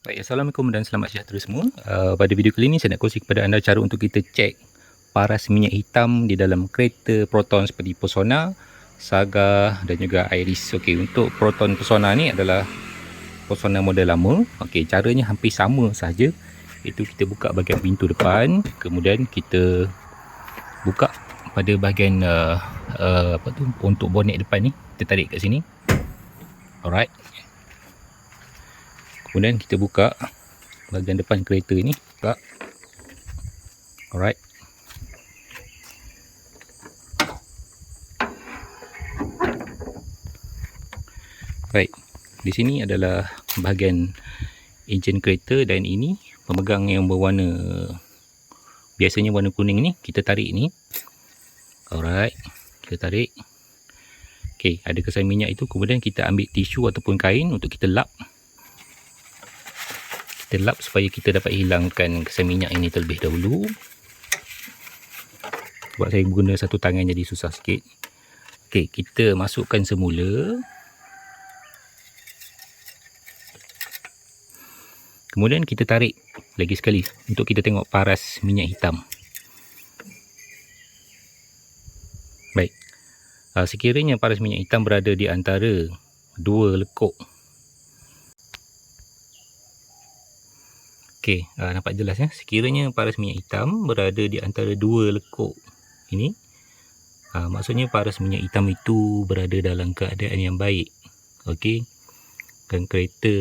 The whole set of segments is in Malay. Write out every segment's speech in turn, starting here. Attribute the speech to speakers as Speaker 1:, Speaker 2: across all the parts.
Speaker 1: Baik, Assalamualaikum dan selamat sejahtera semua. Pada video kali ini saya nak kongsi kepada anda cara untuk kita cek paras minyak hitam di dalam kereta Proton seperti Persona, Saga dan juga Iris. Okey, untuk Proton Persona ni adalah Persona model lama. Okey, caranya hampir sama sahaja. Itu kita buka bahagian pintu depan, kemudian kita buka pada bahagian untuk bonet depan ni, kita tarik kat sini. Alright. Kemudian kita buka bahagian depan kereta ini, buka. Alright. Baik, di sini adalah bahagian enjin kereta dan ini pemegang yang berwarna, biasanya warna kuning ni, kita tarik ni. Alright, kita tarik. Okey, ada kesan minyak itu, kemudian kita ambil tisu ataupun kain untuk kita lap. Kita lap supaya kita dapat hilangkan kesan minyak ini terlebih dahulu. Sebab saya guna satu tangan jadi susah sikit. Okey, kita masukkan semula. Kemudian kita tarik lagi sekali untuk kita tengok paras minyak hitam. Baik. Sekiranya paras minyak hitam berada di antara dua lekuk. Okey, nampak jelas ya. Sekiranya paras minyak hitam berada di antara dua lekuk ini, maksudnya paras minyak hitam itu berada dalam keadaan yang baik. Okey. Dan kereta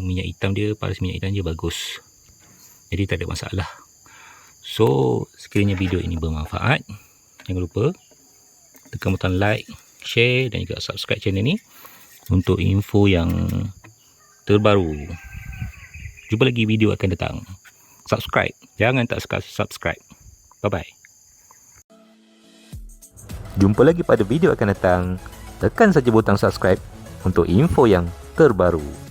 Speaker 1: minyak hitam dia, paras minyak hitam dia bagus. Jadi tak ada masalah. So, sekiranya video ini bermanfaat, jangan lupa tekan butang like, share dan juga subscribe channel ni untuk info yang terbaru. Jumpa lagi video akan datang. Subscribe. Jangan tak subscribe. Bye-bye.
Speaker 2: Jumpa lagi pada video akan datang. Tekan saja butang subscribe untuk info yang terbaru.